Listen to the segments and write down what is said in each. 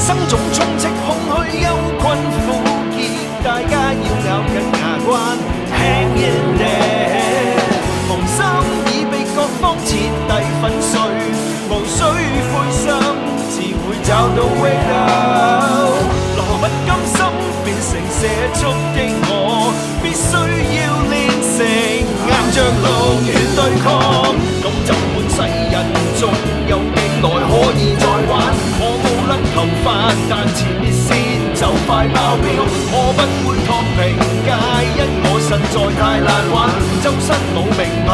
生總充斥空虛憂困苦澀，大家要咬緊牙關 hang in there。 紅心已被各方徹底粉碎，無需灰心，自會找到 wake up。 羅不甘心變成社畜的我，必須要練成硬着路與對抗。咁就半世人，仲有幾耐可以再玩？我冇甩頭髮，但前列腺就快爆表。我不會託評價，因我實在太難玩。周身冇名牌，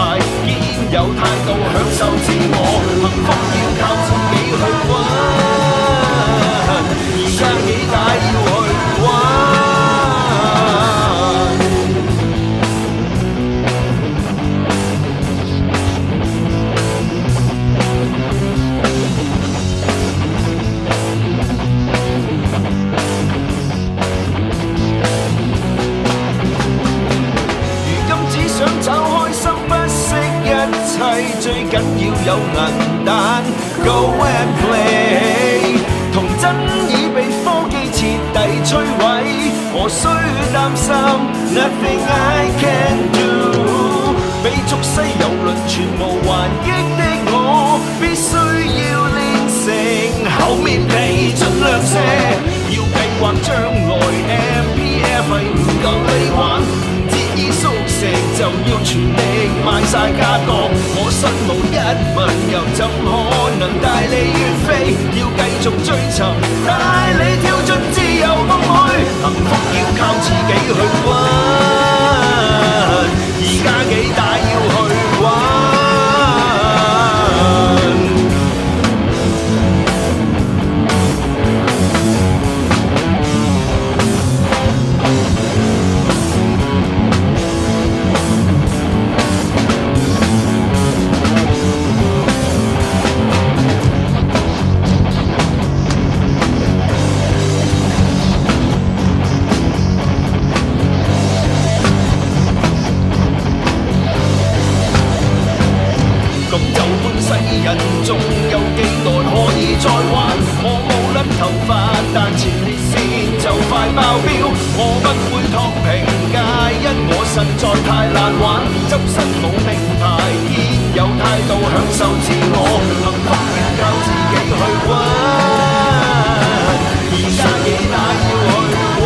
堅有態度，享受自我。幸福要靠自己去揾，而家幾大要去玩。想找開心不惜一切，最緊要有銀彈 Go and play。 童真已被科技徹底摧毀，何須擔心 Nothing I can do。 被俗世遊輪全無還擊的我，必須要練成厚面皮盡量射。要計劃將來 MPF 係唔夠你玩。宿舍就要全力賣晒家當，我身無一文又怎可能帶你遠飛？要繼續追尋，帶你跳進自由夢去，幸福要靠自己去揾，而家幾大要去玩。人仲有幾耐可以再玩？我冇甩頭髮，但前列腺就快爆表。我不會託評價，因我實在太難玩。周身冇名牌，堅有態度，享受自我。幸福要靠自己去揾，而家幾大要去玩。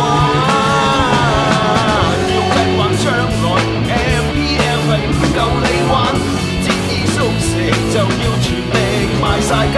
要計劃將來 MPF 係唔夠你玩。宿舍就要全力賣晒家